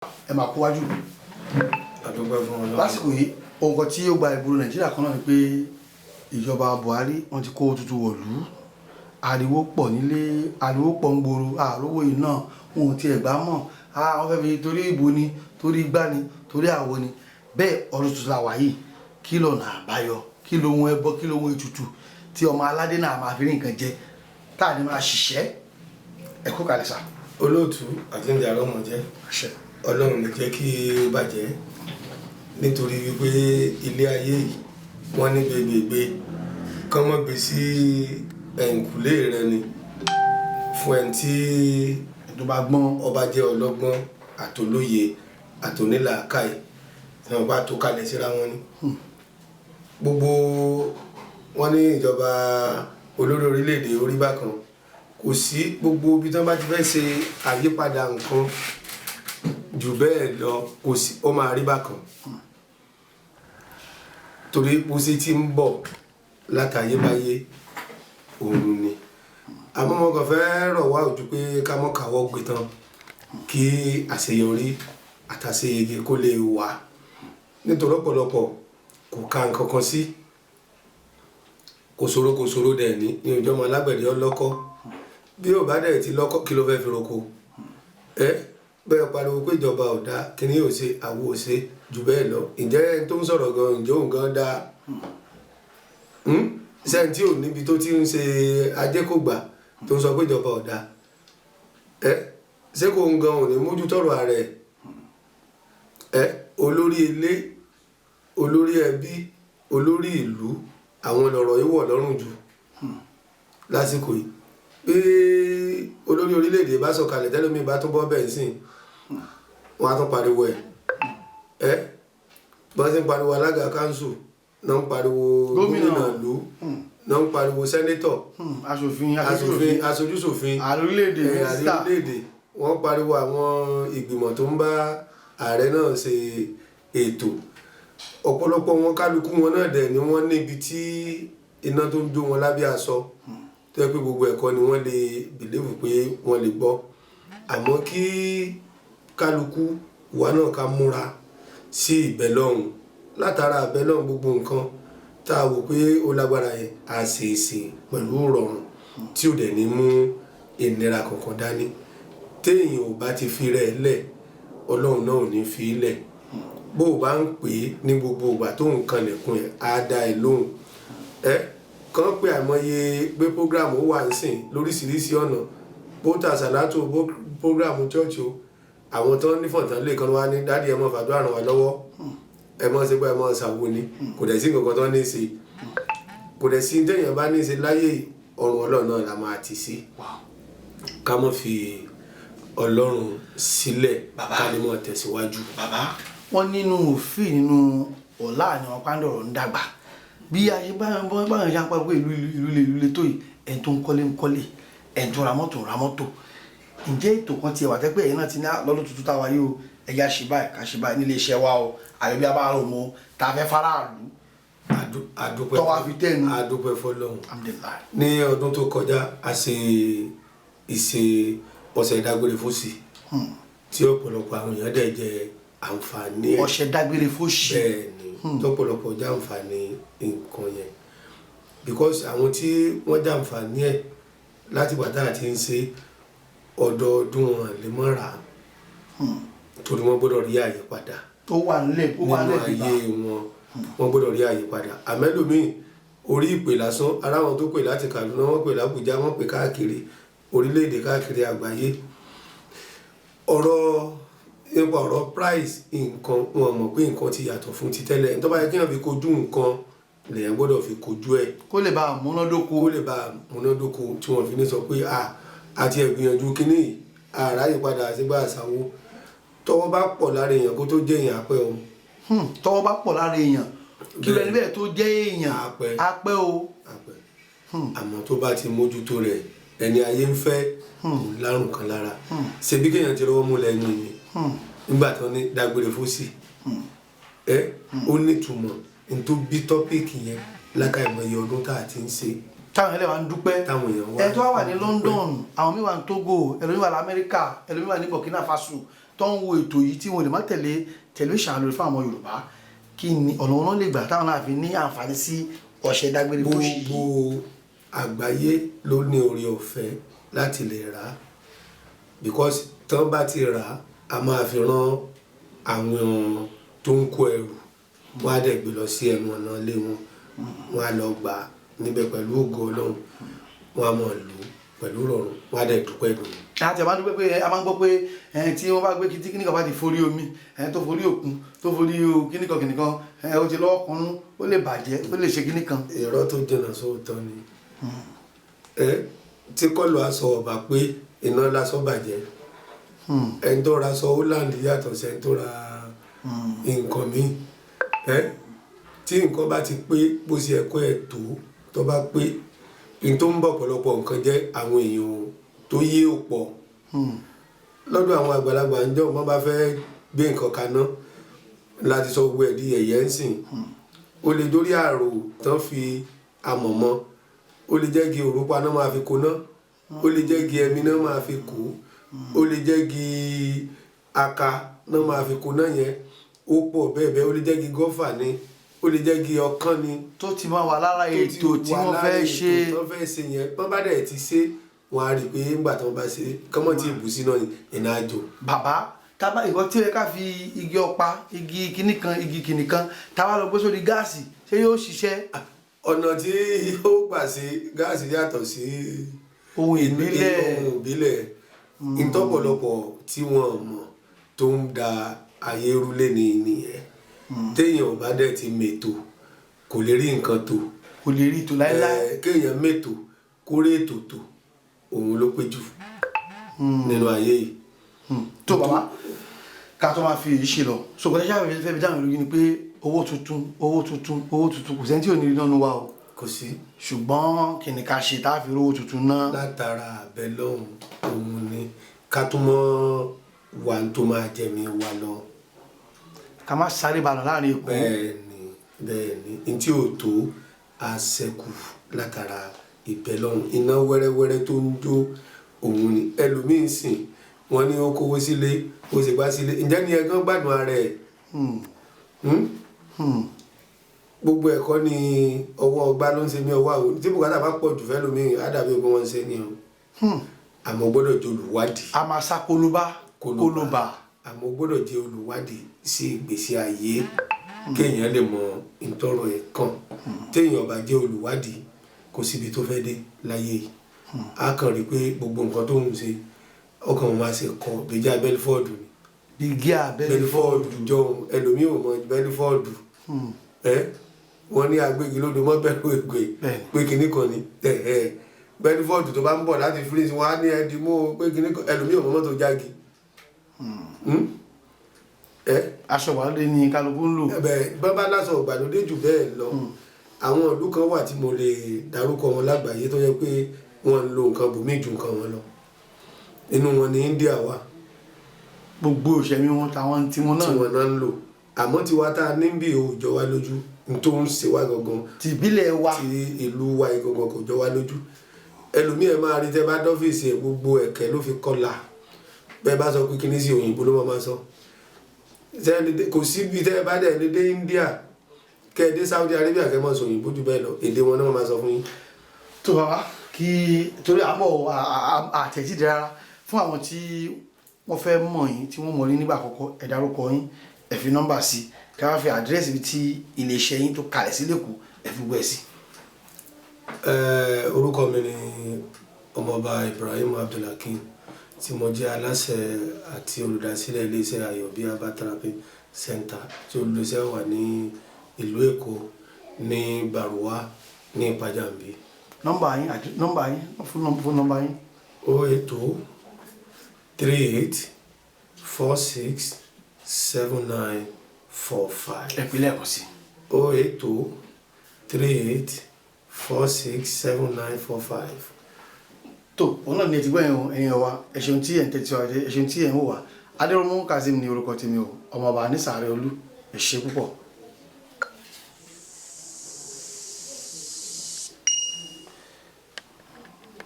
ẹ máa kó wájú lásìkò yìí ohun kan tí ó gba ìgboro Nàìjíríà kan náà ni pé ìjọba Buhari wọ́n ti kó tuntun wọ̀lú, ariwo pọ̀ nílé, ariwo pọ̀ ń gbòòrò, àrówó yìí náà wọn ò tiẹ̀ gbá mọ̀, wọ́n fẹ́ fi torí ìbò ni, torí igbá ni, torí àwo ni. Bẹ́ẹ̀ ọdún tuntun la wà yìí, kí lọ̀nà àbáyọ, kí lohun ẹbọ, kí lohun ètùtù tí ọmọ aládé náà máa fi rí nǹkan jẹ táà ní máa ṣiṣẹ́. Ẹ kú kalẹ̀ sà. Olóòtú àti ìdí àrọ́mọ jẹ́ Ọlọ́run ní jẹ́ kí ó bàjẹ́, nítorí wípé ilé ayé wọ́n ní gbègbè kán mọ́ gbé sí ẹ̀yìnkùlé rẹ ni fún ẹni tí tó bá gbọ́n ọba jẹ́ ọlọ́gbọ́n àtolóye àtonílàákàyè tí wọ́n bá tó kalẹ̀ síra wọn ni. Gbogbo wọn ní ìjọba olórí orílẹ̀-èdè orí bákan, kò sí gbogbo ibi tí wọ́n bá ti fẹ́ ṣe àyípadà nǹkan jù bẹ́ẹ̀ lọ, kò sí, ó máa rí bákan torí pósí tí ń bọ̀ látayébáyé òun ni. Àmọ́ mo kàn fẹ́ rọ̀ wá ojú pé ká mọ́ káwọ́ gbé tán kí àṣeyọrí àtàṣeyege kó lè wà, nítorí ọ̀pọ̀lọpọ̀ kò ka nǹkan kan sí, kò ṣòro dẹ̀ ní ọjọ́ ọmọ alágbẹ̀dẹ ọlọ́kọ́ bí ò bá dẹ̀ ti lọ́kọ́ kí ló fẹ́ fi roko bẹ́ẹ̀ pariwo pé ìjọba ò dá kíní ò ṣe àwo ò ṣe jù bẹ́ẹ̀ lọ. Ǹjẹ́ ẹni tó ń sọ̀rọ̀ gan ǹjẹ́ òun gan dá sẹ́ni tí ò níbi tó ti ń ṣe ajé kò gbà tó ń sọ pé ìjọba ò dá ṣé kò ń gan ò ní mójútọ́rọ̀ ààrẹ olórí ilé, olórí ẹbí, olórí ìlú, àwọn lọ̀rọ̀ yìí wọ̀ lọ́rùn jù lásìkò yìí. Bí olórí orílẹ̀-èdè bá sọ̀kalẹ̀ tẹ́lómi bá tún bọ́ bẹ́ẹ̀ sìn wọ́n á tún pariwo bọ́n sì ń pariwo alága kánsù náà ń pariwo gómìnà ìlú náà ń pariwo sẹ́nétọ̀, aṣojúṣòfin orílẹ̀-èdè, wọ́n pariwo àwọn ìgbìmọ̀ tó ń bá ààrẹ náà ṣe ètò. Ọ̀pọ̀lọpọ̀ wọn kálukú wọn náà dẹ̀ ni wọ́n níbi tí iná tó ń jó wọn lábẹ́ aṣọ tó yẹ pé gbogbo ẹ̀kọ́ ni wọ́n lè bìlíìfù pé wọ́n lè gbọ́. Àmọ́ kí kálukú wa náà ká múra sí ìbẹ́lọ́hùn, látara ìbẹ́lọ́hùn gbogbo nǹkan tá a wò pé ó lágbára yẹn á ṣe é ṣe pẹ̀lú ìrọ̀rùn tí ò dẹ̀ ní mú ìnira kankan dání. Téèyàn ò bá ti fi rẹ̀ lẹ̀, Ọlọ́run náà ò ní fi í lẹ̀. Bó o bá ń pè é ní gbogbo ìgbà tó ń kanlẹ̀kùn ẹ̀ á dá ẹ lóhùn. Kàn pé àìmọye pé program ó wà nísìn lóríṣiríṣi ọ̀nà, bó ta sàlátò program church o, àwọn tó ń nífọ̀ntán lè kan wá ní dádì ẹ mọ́ fàdúrà ràn wá lọ́wọ́, ẹ mọ́ ṣe pé ẹ mọ́ ṣàwo ni, kò dẹ̀ sí nǹkan tó ní í ṣe, kò dẹ̀ sí téèyàn bá ní í ṣe láyé ọ̀run Ọlọ́run náà la máa ti sí. Ká mọ́ fi Ọlọ́run sílẹ̀ ká lè mọ́ tẹ̀síwájú. Bàbá wọn nínú òfin nínú ọ̀la ni wọn pàǹdọ̀rọ̀ ń dàgbà bí a ṣe báyọ̀ ṣe ń pàgbé ìlú lè tó yìí, ẹni tó ń kọ́lé ẹni tó ra mọ́tò. Ǹjẹ́ ètò kan ti wà tẹ́pẹ́ ẹ̀yin náà ti ní lọ́dún tuntun táwa yìí o, ẹ̀yà ṣe báyìí ká ṣe báyìí nílé iṣẹ́ wa o, àyọ̀bí abáàrò mọ́ tá a fẹ́ faraàlú tọ́wọ́ fi tẹ́nu. Adúpẹ́ fọlọ́run. Ní ọdún tó kọjá a ṣe ìṣe ọ̀sẹ̀ ìdágbére fóṣì tí ọ̀pọ̀lọpọ̀ àwọn èèyàn dẹ̀ jẹ àǹfààní ẹ̀. Ọ̀sẹ̀ ìdágbére fóṣì. Bẹ́ẹ̀ni tọ́pọ̀lọpọ̀ jẹ àǹfààní nǹkan yẹn, because àwọn tí wọ́n jẹ àǹfààní ẹ̀ láti bàtà àti ń ṣe ọdọọdún wọn lè mọ́ ra torí wọ́n gbọ́dọ̀ rí àyípadà tó wà nílẹ̀ nínú ayé wọn, wọ́n gbọ́dọ̀ rí àyípadà. Àmẹ́lòmíì orí ìpè lásán, ara wọn tó pè láti Kaduna, wọ́n pè l'Abuja, wọ́n pè káàkiri orílẹ̀-èdè, káàkiri àgbáyé. Nípa ọ̀rọ̀ price nǹkan, wọn mọ̀ pé nǹkan ti yàtọ̀ fún ti tẹ́lẹ̀. Tó bá yẹ kí wọ́n fi kojú nǹkan lèèyàn gbọ́dọ̀ fi kojú ẹ̀ kó lè bá múnádóko, tí wọ́n fi ní sọ pé àti ẹ̀gbìyànjú kínní àráyè padà sígbà àṣàwó. Tọ́wọ́ bá pọ̀ lára èèyàn kó tó jẹ́ èèyàn apẹ́ o. Tọ́wọ́ bá pọ̀ lára èèyàn kí lẹ́ni bẹ́ẹ̀ tó jẹ́ èèyàn apẹ́ o. Àmọ́ tó bá ti mójútó rẹ̀, ẹni ayé ń fẹ́ lárùn kan lára. Ṣebí kéèyàn ti rọ́wọ́ mú lẹ́nu ni nígbà tó ní dágbére fóṣì ó nítumọ̀ ní tó bí tọ́pìkì yẹn lákàìmọye ọdún tá a ti ń ṣe. táwọn ẹlẹ́wà ń dúpẹ́ ẹ tó wà ní London, àwọn mi wà ní Togo, ẹlòmí wà ní Amẹ́ríkà, ẹlòmí wà ní Burkina Faso tó ń wo ètò yìí tí wọ́n lè má tẹ̀lé tẹlifíṣàn lórí fún àwọn Yorùbá kí ni ọ̀nà wọn lè gbà táwọn náà fi ní àǹfààní sí ọṣẹ dágbére fóṣì yìí. gbogbo àgbáyé ló ní orí ọ̀fẹ́ láti lè rà á because tán bá ti rà á a máa fi rán àwọn tó ń kó ẹrù wọn á dẹ̀ gbé lọ sí ẹnu ọ̀nà ilé wọn wọn á lọ gbà á níbẹ̀ pẹ̀lú ògo Ọlọ́run wọn á mọ̀ lò ó pẹ̀lú rọrùn wọn á dẹ̀ dúpẹ́ dùn. àti àbá dúpẹ́ pé a máa ń gbọ́ pé tí wọ́n bá gbé kíníkan bá ti forí omi tó forí òkun tó forí kíníkan ó ti lọ́wọ́ kan nú ó lè bàjẹ́ ó lè ṣe kíníkan. irọ́ tó jìnnà sóòótọ́ ni tí kọ́lù aṣọ ọ̀bà pé iná lásán bàjẹ́ ẹni tó ra aṣọ holland yàtọ̀ sí ẹni tó ra nǹkan míì tí nǹkan bá ti pé bó ṣe ẹ̀kọ́ ẹ̀ tó bá pé n tó ń bọ̀ pọ̀lọpọ̀ nǹkan jẹ́ àwọn èèyàn tó yé òpọ̀ lọ́dọ̀ àwọn àgbàlagbà ń jọ wọ́n bá fẹ́ gbé nǹkan kaná láti sọ gbogbo ẹ̀ di ẹ̀yẹ́ ń sìn ó lè dórí àrò tán fi amọ̀ mọ́ ó lè jẹ́ igi òrùpa náà máa fi koná ó lè jẹ́ igi ẹmi náà máa fi kó ó lè jẹ́ igi aka náà máa fi koná yẹn ó pọ̀ bẹ́ẹ̀ bẹ́ẹ̀ ó lè jẹ́ igi gọ́fà ni ó lè jẹ́ igi ọkàn ni. tó ti máa wà lára ètò tí wọ́n fẹ́ ṣe tó fẹ́ ṣe yẹn wọ́n bá dẹ̀ ti ṣe wọ́n á rí i pé ńgbà tí wọ́n bá ṣe kọ́mọ́ tí ìbù sí náà ni ìná àjò. bàbá tábà ìwọ tí ó yẹ ká fi igi ọ̀pá igi kìnìkan táwa lọ gbé sórí gáàsì ṣé yóò ṣiṣẹ́. ọ̀nà tí ó gbà sí gáàsì yàtọ̀ sí ohun ìbílẹ̀ ìtọ́pọ̀lọpọ̀ tí wọ́n mọ̀ tó ń da ayé rúlé ní nìyẹn téèyàn ò bá dẹ̀ ti mètò kò lè rí nǹkan tó kò lè rí tó láéláé. kéèyàn mètò kó rí ètò tó òun ló pé jù nínú ayé yìí. tó bàbá ká tó máa fi èyí ṣe lọ ṣùgbọ́n ṣáà fẹ́ fi dáhùn lórí ni pé owó tuntun kò sẹ́ni tí ò ní rí nínú wa o. kò sí. ṣùgbọ́n kí ni ká ṣe tá a fi rówó tuntun náà. látara àbẹ lọ́hùn òun ni ká tó mọ́ wà tó máa jẹ̀mí wa lọ. ká má sáré balọ̀ láàrin èkó. bẹ́ẹ̀ni n tí ò tó àṣẹkù látara ìbẹ lọ́hùn iná wẹ́rẹ́wẹ́rẹ́ tó ń jó òun ni ẹlòmíín sìn wọ́n ní ó kówó sílé ó sì gbá sílé ǹjẹ́ ni ẹ̀gán gbádùn ara ẹ̀ gbogbo ẹ̀kọ́ ni ọwọ́ ọgbà ló ń ṣe ní ọwọ́ àwọn tí bùkátà bá pọ̀ jù fẹ́ lómi àdàbí ogun wọn ṣe ni o àmọ́ gbọ́dọ̀ jẹ́ olùwádìí. a máa sá kólóbá. àmọ́ gbọ́dọ̀ jẹ́ olùwádìí sí ìgbésí ayé kéèyàn lè mọ ìtọ́rọ̀ ẹ̀ kàn téèyàn bá jẹ́ olùwádìí kò síbi tó fẹ́ dé láyé yìí a kàn rí pé gbogbo nǹkan tó ń ṣe ọkàn wọn máa ṣe kọ bíjà Belford ni. bíjà Belford jọ̀hún ẹlòmíì ò mọ Belford wọ́n ní agbégilódò mọ́ bẹ̀rù ègbè pé kinní kan ni Belford tó bá ń bọ̀ láti freeze wọn á ní ẹdí mú pé kinní kan ẹlòmíì ò mọ́ mọ́tò jági. aṣọ ìgbàlódé ni kálukú ń lò. bábá láṣọ ìgbàlódé jù bẹ́ẹ̀ lọ àwọn ìlú kan wà tí mo lè dárúkọ wọn lágbàáyé tó yẹ pé wọ́n ń lo nǹkan bòmí ju nǹkan wọn lọ inú wọn ní India wà. gbogbo òṣèlú wọn táwọn tí wọn náà ń lò àmọ́ tiwa tá a níbi ò jọ wá lójú tó ń ṣe wá gangan ti ìbílẹ̀ wa ti ìlú wa gangan kò jọ wá lójú ẹlòmíì ẹ máa rí tẹ bá dọ́fíìsì ẹ gbogbo ẹ̀kẹ́ ló fi kọlà bẹ́ẹ̀ bá sọ pé kíní sí òyìnbó ló máa sọ kò síbi tẹ́ ẹ bá dẹ̀ ní dé India kẹ́ ẹ dé Saudi Arabia kẹ́ ẹ máa sọ òyìnbó jù bẹ́ẹ̀ lọ èdè wọn náà máa sọ fún yín. tó bàbá kí torí àmọ́ àtẹ̀jíde rárá fún àwọn tí wọ́n fẹ́ mọ̀ yín tí wọ́n mọ̀ yín nígbà àkọ́kọ́ ẹ dárúkọ yín ẹ fi nọ́mbà sí ká wá fi àdírẹ́sì ibi tí iléeṣẹ́ yín tó kalẹ̀ sí lẹ́kọ̀ọ́ ẹ fi gbọ́ ẹ sí. orúkọ mi ni Ọmọọba Ibrahim Hakeem tí mo jẹ́ aláṣẹ àti olùdásílẹ̀ iléeṣẹ́ Àyọ̀bí Herbal Therapy Center tí olùdásílẹ̀ wà ní ìlú Èkó ní Bàrùwá ní Ìpàjàmbí. nọ́mbà yín fún nọ́mbà yín. 08038467945. ẹ pè lẹ́ẹ̀kan sí. 08038467945. tó òun náà ní ẹ ti gbọ́ ẹ̀yin wa ẹ̀ṣẹ̀un tí ẹ̀ ń tẹ́tí wa ẹ̀ṣẹ̀un tí ẹ̀ ń wò wá Adéròmú Kazeem ní orúkọ tèmi o Ọmọọba ní Sàárẹ̀ Olú ẹ ṣé púpọ̀.